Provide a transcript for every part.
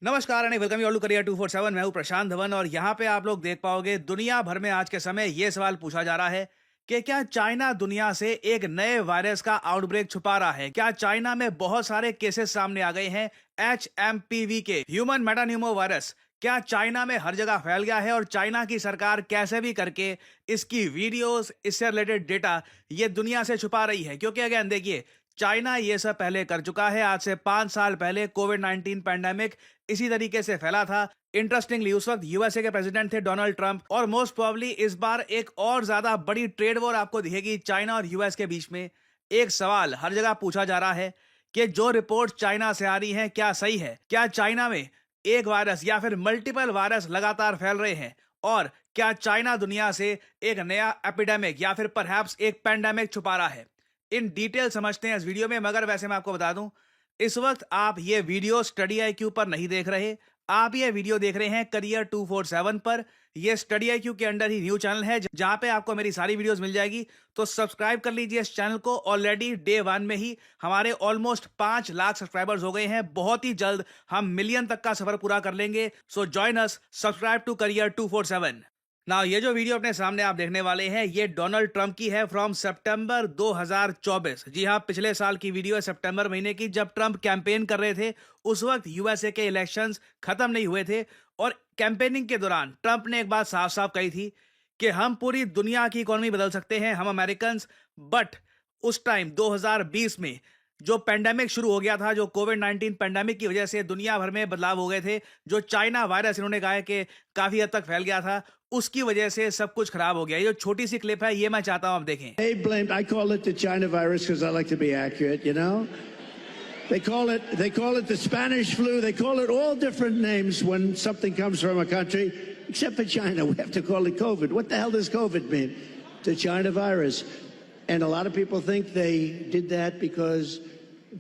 नमस्कार and welcome you all to career 247। मैं हूं प्रशांत धवन और यहां पे आप लोग देख पाओगे दुनिया भर में आज के समय ये सवाल पूछा जा रहा है कि क्या चाइना दुनिया से एक नए वायरस का आउटब्रेक छुपा रहा है। क्या चाइना में बहुत सारे केसेस सामने आ गए हैं HMPV के, ह्यूमन मेटान्यूमो वायरस। क्या चाइना में हर जगह फैल गया है और चाइना की सरकार कैसे भी करके इसकी वीडियोस, इससे रिलेटेड डेटा ये दुनिया से छुपा रही है। क्योंकि अगेन देखिए, चाइना ये सब पहले कर चुका है। आज से 5 साल पहले कोविड-19 पैंडेमिक इसी तरीके से फैला था। इंटरेस्टिंगली उस वक्त यूएसए के प्रेसिडेंट थे डोनाल्ड ट्रंप, और मोस्ट प्रोबेबली इस बार एक और ज्यादा बड़ी ट्रेड वॉर आपको दिखेगी चाइना और यूएस के बीच में। एक सवाल हर जगह पूछा जा रहा है कि जो रिपोर्ट चाइना से आ रही है क्या सही है। क्या चाइना में एक वायरस या फिर मल्टीपल वायरस लगातार फैल रहे हैं, और क्या चाइना दुनिया से एक नया एपिडेमिक या फिर परहैप्स एक पैंडेमिक छुपा रहा है। इन डिटेल समझते हैं इस वीडियो में। मगर वैसे मैं आपको बता दूं, इस वक्त आप ये वीडियो स्टडी IQ पर नहीं देख रहे, आप ये वीडियो देख रहे हैं करियर 247 पर। ये स्टडी IQ के अंडर ही न्यू चैनल है जहां पे आपको मेरी सारी वीडियोस मिल जाएगी। तो सब्सक्राइब कर लीजिए इस चैनल को। ऑलरेडी डे 1 में ही हमारे ऑलमोस्ट 5 लाख सब्सक्राइबर्स हो गए हैं। बहुत ही जल्द हम मिलियन तक का सफर पूरा कर लेंगे। So join us, subscribe to career 247। ना ये जो वीडियो अपने सामने आप देखने वाले हैं ये डोनाल्ड ट्रंप की है फ्रॉम सितंबर 2024। जी हाँ, पिछले साल की वीडियो है सितंबर महीने की, जब ट्रंप कैंपेन कर रहे थे। उस वक्त यूएसए के इलेक्शंस खत्म नहीं हुए थे, और कैंपेनिंग के दौरान ट्रंप ने एक बात साफ साफ कही थी कि हम पूरी दुनिया की इकोनॉमी बदल सकते हैं, हम अमेरिकन। बट उस टाइम 2020 में जो पेंडेमिक शुरू हो गया था, जो कोविड-19 पेंडेमिक की वजह से दुनिया भर में बदलाव हो गए थे, जो चाइना वायरस इन्होंने कहा है कि काफी हद तक फैल गया था, उसकी वजह से सब कुछ खराब हो गया। ये जो छोटी सी क्लिप है ये मैं चाहता हूं आप देखें। They blamed. I call it the China virus because I like to be accurate. You know, they call it the Spanish flu. They call it all different names when something comes from a country, except for China. We have to call it COVID. What the hell does COVID mean? The China virus, and a lot of people think they did that because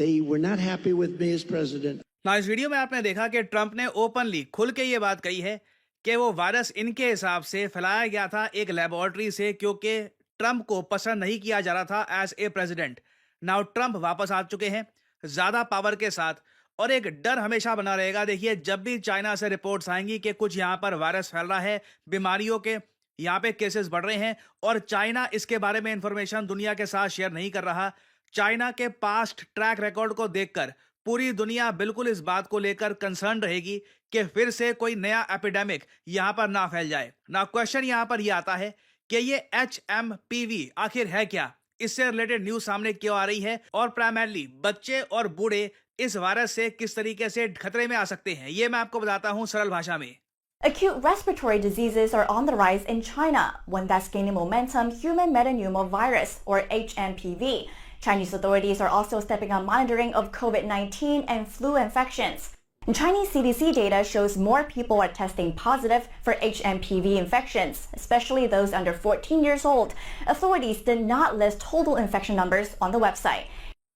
they were not happy with me as president. ना इस video में आपने देखा कि Trump ने openly खुल के ये बात कही है कि वो वायरस इनके हिसाब से फैलाया गया था एक लेबोरेटरी से, क्योंकि ट्रंप को पसंद नहीं किया जा रहा था as a president. Now Trump वापस आ चुके हैं ज्यादा पावर के साथ, और एक डर हमेशा बना रहेगा। देखिए, जब भी चाइना से रिपोर्ट्स आएंगी कि कुछ यहाँ पर वायरस फैल रहा है, बीमारियों के यहाँ पे केसेस बढ़ रहे हैं, और चाइना इसके बारे में इंफॉर्मेशन दुनिया के साथ शेयर नहीं कर रहा। चाइना के पास्ट ट्रैक रिकॉर्ड को देखकर पूरी दुनिया बिल्कुल इस बात को लेकर कंसर्न रहेगी कि फिर से कोई नया एपिडेमिक यहां पर ना फैल जाए। ना क्वेश्चन यहां पर यह आता है कि ये HMPV आखिर है क्या, इससे रिलेटेड न्यूज सामने क्यों आ रही है, और प्राइमरली बच्चे और बूढ़े इस वायरस से किस तरीके से खतरे में आ सकते हैं, ये मैं आपको बताता हूं सरल भाषा में। Acute respiratory diseases are on the rise in China. One that's gaining momentum, human metapneumovirus, or HMPV. Chinese authorities are also stepping up monitoring of COVID-19 and flu infections. And Chinese CDC data shows more people are testing positive for HMPV infections, especially those under 14 years old. Authorities did not list total infection numbers on the website.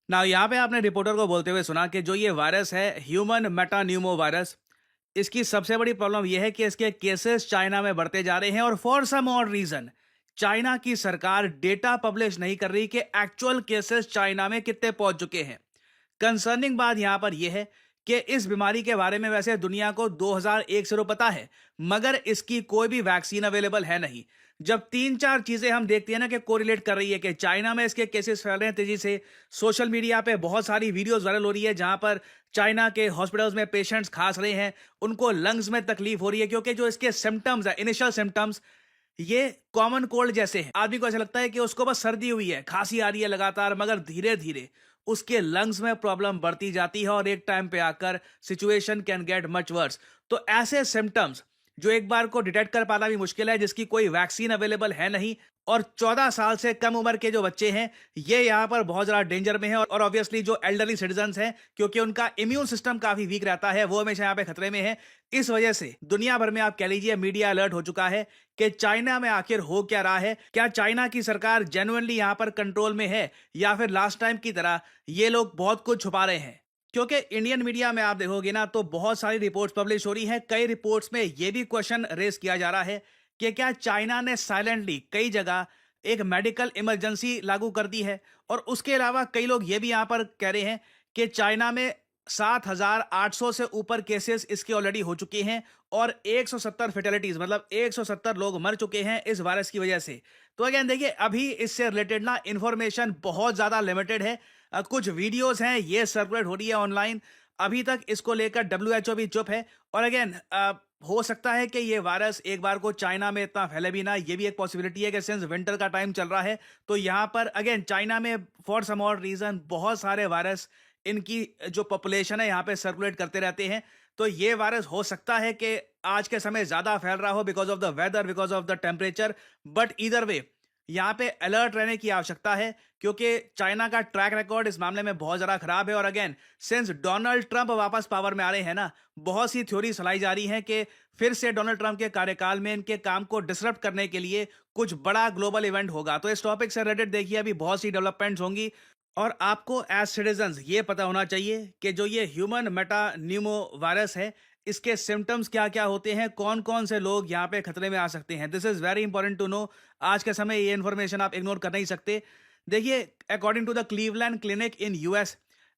ना यहाँ पे आपने reporter को बोलते हुए सुना कि जो ये वायरस है ह्यूमन मेटान्यूमो वायरस, इसकी सबसे बड़ी प्रॉब्लम यह है कि इसके केसेस चाइना में बढ़ते जा रहे हैं, और फॉर सम और रीजन चाइना की सरकार डेटा पब्लिश नहीं कर रही कि एक्चुअल केसेस चाइना में कितने पहुंच चुके हैं। कंसर्निंग बात यहां पर यह है कि इस बीमारी के बारे में वैसे दुनिया को 2001 से पता है, मगर इसकी कोई भी वैक्सीन अवेलेबल है नहीं। जब 3-4 चीजें हम देखते हैं ना कि कोरिलेट कर रही है कि चाइना में इसके केसेस फैल रहे हैं तेजी से, सोशल मीडिया पे बहुत सारी वीडियोस वायरल हो रही है जहां पर चाइना के हॉस्पिटल्स में पेशेंट्स खांस रहे हैं, उनको लंग्स में तकलीफ हो रही है, क्योंकि जो इसके सिम्टम्स है, इनिशियल सिम्टम्स, ये कॉमन कोल्ड जैसे हैं। आदमी को ऐसा लगता है कि उसको बस सर्दी हुई है, खांसी आ रही है लगातार, मगर धीरे धीरे उसके लंग्स में प्रॉब्लम बढ़ती जाती है, और एक टाइम पे आकर situation can get much worse. तो ऐसे सिम्टम्स जो एक बार को डिटेक्ट कर पाना भी मुश्किल है, जिसकी कोई वैक्सीन अवेलेबल है नहीं, और 14 साल से कम उम्र के जो बच्चे हैं ये यहाँ पर बहुत ज़्यादा डेंजर में हैं, और ऑब्वियसली जो एल्डरली सिटीजन्स हैं, क्योंकि उनका इम्यून सिस्टम काफ़ी वीक रहता है, वो हमेशा यहाँ पे खतरे में है। इस वजह से दुनिया भर में आप कह लीजिए मीडिया अलर्ट हो चुका है कि चाइना में आखिर हो क्या रहा है। क्या चाइना की सरकार जेन्युइनली यहाँ पर कंट्रोल में है, या फिर लास्ट टाइम की तरह ये लोग बहुत कुछ छुपा रहे हैं। क्योंकि इंडियन मीडिया में आप देखोगे ना तो बहुत सारी रिपोर्ट्स पब्लिश हो रही हैं। कई रिपोर्ट्स में यह भी क्वेश्चन रेज किया जा रहा है कि क्या चाइना ने साइलेंटली कई जगह एक मेडिकल इमरजेंसी लागू कर दी है, और उसके अलावा कई लोग ये भी यहाँ पर कह रहे हैं कि चाइना में 7,800 से ऊपर केसेस इसके ऑलरेडी हो चुके हैं और 170 फेटेलिटीज, मतलब 170 लोग मर चुके हैं इस वायरस की वजह से। तो अगेन देखिए, अभी इससे रिलेटेड ना इंफॉर्मेशन बहुत ज्यादा लिमिटेड है। कुछ वीडियोस हैं ये सर्कुलेट हो रही है ऑनलाइन। अभी तक इसको लेकर WHO भी चुप है। और अगेन हो सकता है कि ये वायरस एक बार को चाइना में इतना फैले भी ना, ये भी एक पॉसिबिलिटी है कि सिंस विंटर का टाइम चल रहा है तो यहाँ पर अगेन चाइना में फॉर सम और रीजन बहुत सारे वायरस, इनकी जो पॉपुलेशन है यहाँ पे सर्कुलेट करते रहते हैं। तो ये वायरस हो सकता है कि आज के समय ज्यादा फैल रहा हो because of the weather, because of the temperature. But either way यहाँ पे अलर्ट रहने की आवश्यकता है क्योंकि चाइना का ट्रैक रिकॉर्ड इस मामले में बहुत ज्यादा खराब है। और अगेन सिंस डोनाल्ड ट्रंप वापस पावर में आ रहे हैं ना, बहुत सी थ्योरी चलाई जा रही है कि फिर से डोनाल्ड ट्रंप के कार्यकाल में इनके काम को डिसरप्ट करने के लिए कुछ बड़ा ग्लोबल इवेंट होगा। तो इस टॉपिक से रिलेटेड देखिए अभी बहुत सी डेवलपमेंट्स होंगी और आपको एज सिटीजन्स ये पता होना चाहिए कि जो ये ह्यूमन मेटान्यूमो वायरस है, इसके सिम्टम्स क्या क्या होते हैं, कौन कौन से लोग यहाँ पे खतरे में आ सकते हैं। This is very important to know. आज के समय ये इन्फॉर्मेशन आप इग्नोर कर नहीं सकते। देखिए, according to the Cleveland clinic in US,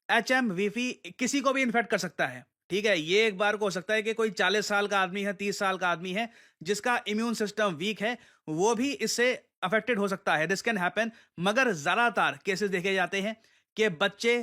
HMVP किसी को भी इन्फेक्ट कर सकता है। ठीक है, ये एक बार को हो सकता है कि कोई 40 साल का आदमी है, 30 साल का आदमी है जिसका इम्यून सिस्टम वीक है, वो भी इससे अफेक्टेड हो सकता है। This can happen. मगर ज्यादातर केसेस देखे जाते हैं कि बच्चे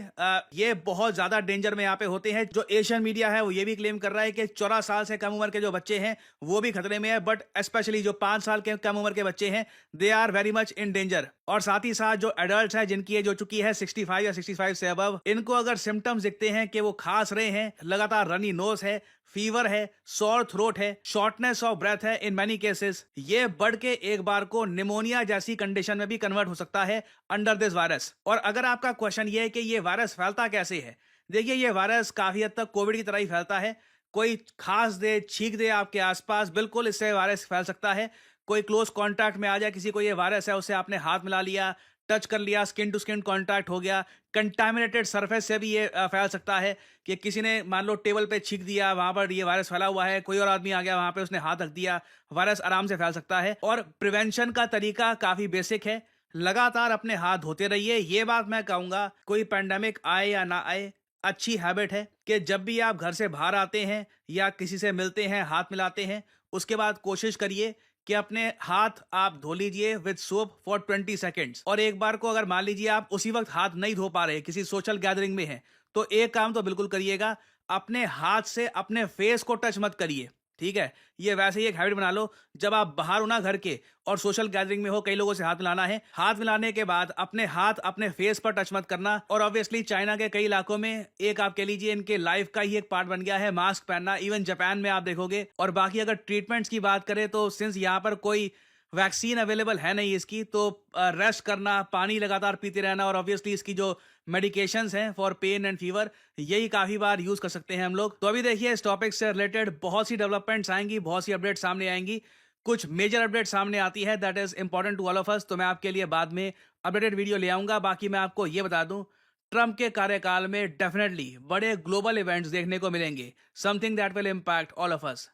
ये बहुत ज्यादा डेंजर में यहाँ पे होते हैं। जो एशियन मीडिया है वो ये भी क्लेम कर रहा है कि 14 साल से कम उम्र के जो बच्चे हैं वो भी खतरे में है। बट स्पेशली जो 5 साल के कम उम्र के बच्चे हैं, they are very much in danger. और साथ ही साथ जो एडल्ट हैं जिनकी एज हो चुकी है 65 या 65 से अबव, इनको अगर सिम्टम्स दिखते हैं कि वो खांस रहे हैं, लगातार रनी नोज है, फीवर है, सॉर थ्रोट है, शॉर्टनेस ऑफ ब्रेथ है, इन मेनी केसेस ये बढ़ के एक बार को निमोनिया जैसी कंडीशन में भी कन्वर्ट हो सकता है अंडर दिस वायरस। और अगर आपका क्वेश्चन ये है कि ये वायरस फैलता कैसे है, देखिए ये वायरस काफी हद तक कोविड की तरह ही फैलता है। कोई खांस दे, छींक दे आपके आसपास, बिल्कुल इससे वायरस फैल सकता है। कोई क्लोज कॉन्टैक्ट में आ जाए, किसी को ये वायरस है, उससे आपने हाथ मिला लिया, टच कर लिया, स्किन टू स्किन कांटेक्ट हो गया, कंटामिनेटेड सरफेस से भी ये फैल सकता है कि किसी ने मान लो टेबल पे छींक दिया, वहां पर ये वायरस फैला हुआ है, कोई और आदमी आ गया वहां पे, उसने हाथ रख दिया, वायरस आराम से फैल सकता है। और प्रिवेंशन का तरीका काफी बेसिक है, लगातार अपने हाथ धोते रहिए। ये बात मैं कहूंगा, कोई पैंडेमिक आए या ना आए, अच्छी हैबिट है कि जब भी आप घर से बाहर आते हैं या किसी से मिलते हैं, हाथ मिलाते हैं, उसके बाद कोशिश करिए कि अपने हाथ आप धो लीजिए विद सोप फॉर 20 सेकेंड्स। और एक बार को अगर मान लीजिए आप उसी वक्त हाथ नहीं धो पा रहे, किसी सोशल गैदरिंग में हैं, तो एक काम तो बिल्कुल करिएगा, अपने हाथ से अपने फेस को टच मत करिए। ठीक है, ये वैसे ही एक हैबिट बना लो, जब आप बाहर हो ना घर के और सोशल गैदरिंग में हो, कई लोगों से हाथ मिलाना है, हाथ मिलाने के बाद अपने हाथ अपने फेस पर टच मत करना। और ऑब्वियसली चाइना के कई इलाकों में एक आप कह लीजिए इनके लाइफ का ही एक पार्ट बन गया है मास्क पहनना, इवन जापान में आप देखोगे। और बाकी अगर ट्रीटमेंट्स की बात करें तो सिंस यहाँ पर कोई वैक्सीन अवेलेबल है नहीं इसकी, तो रेस्ट करना, पानी लगातार पीते रहना, और ऑब्वियसली इसकी जो मेडिकेशंस हैं फॉर पेन एंड फीवर, यही काफी बार यूज कर सकते हैं हम लोग। तो अभी देखिए इस टॉपिक से रिलेटेड बहुत सी डेवलपमेंट्स आएंगी, बहुत सी अपडेट सामने आएंगी, कुछ मेजर अपडेट सामने आती है that is important to all of us. तो मैं आपके लिए बाद में अपडेटेड वीडियो ले आऊंगा। बाकी मैं आपको ये बता दूं, ट्रंप के कार्यकाल में डेफिनेटली बड़े ग्लोबल इवेंट्स देखने को मिलेंगे, something that will impact all of अस।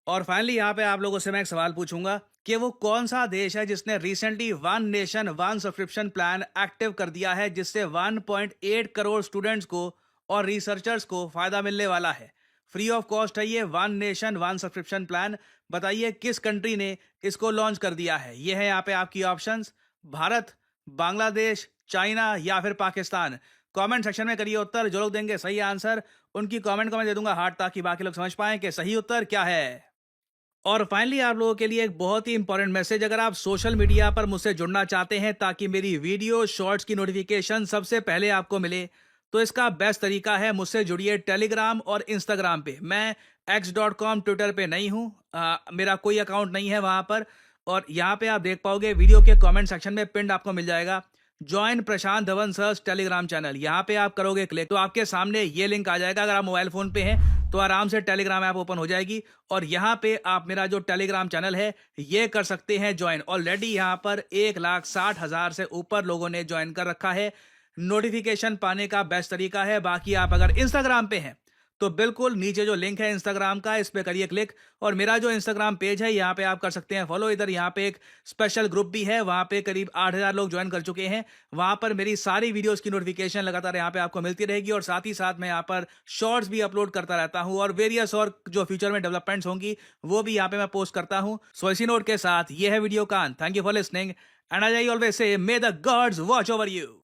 और फाइनली यहाँ पे आप लोगों से मैं एक सवाल पूछूंगा कि वो कौन सा देश है जिसने recently one nation one subscription plan active कर दिया है, जिससे 1.8 करोड़ स्टूडेंट्स को और रिसर्चर्स को फायदा मिलने वाला है। फ्री ऑफ कॉस्ट है ये one nation one subscription plan. बताइए किस कंट्री ने इसको लॉन्च कर दिया है। ये है यहाँ पे आपकी ऑप्शंस, भारत, बांग्लादेश, चाइना या फिर पाकिस्तान। कमेंट सेक्शन में करिए उत्तर। जो लोग देंगे सही आंसर, उनकी कमेंट को मैं दे दूंगा हार्ट, ताकि बाकी लोग समझ पाएं कि सही उत्तर क्या है। और फाइनली आप लोगों के लिए एक बहुत ही इंपॉर्टेंट मैसेज, अगर आप सोशल मीडिया पर मुझसे जुड़ना चाहते हैं ताकि मेरी वीडियो शॉर्ट्स की नोटिफिकेशन सबसे पहले आपको मिले, तो इसका बेस्ट तरीका है मुझसे जुड़िए टेलीग्राम और इंस्टाग्राम पे। मैं x.com ट्विटर पे नहीं हूँ, मेरा कोई अकाउंट नहीं है वहां पर। और यहाँ पे आप देख पाओगे वीडियो के कमेंट सेक्शन में पिंड आपको मिल जाएगा ज्वाइन प्रशांत धवन सर्स टेलीग्राम चैनल। यहाँ पे आप करोगे क्लिक तो आपके सामने ये लिंक आ जाएगा। अगर आप मोबाइल फोन पे हैं तो आराम से टेलीग्राम ऐप ओपन हो जाएगी और यहाँ पे आप मेरा जो टेलीग्राम चैनल है ये कर सकते हैं ज्वाइन। ऑलरेडी यहाँ पर 1,60,000 से ऊपर लोगों ने ज्वाइन कर रखा है। नोटिफिकेशन पाने का बेस्ट तरीका है। बाकी आप अगर इंस्टाग्राम पे हैं तो बिल्कुल नीचे जो लिंक है इंस्टाग्राम का, इस पे करिए क्लिक, और मेरा जो इंस्टाग्राम पेज है यहाँ पे आप कर सकते हैं फॉलो। इधर यहाँ पे एक स्पेशल ग्रुप भी है, वहाँ पे करीब 8,000 लोग ज्वाइन कर चुके हैं। वहाँ पर मेरी सारी वीडियोस की नोटिफिकेशन लगातार यहाँ पे आपको मिलती रहेगी, और साथ ही साथ मैं यहाँ पर शॉर्ट्स भी अपलोड करता रहता हूँ, और वेरियस और जो फ्यूचर में डेवलपमेंट्स होंगी वो भी यहाँ पे मैं पोस्ट करता हूँ। सो इसी नोट के साथ ये है वीडियो का अंत। Thank you for listening and I always say may the gods watch over you.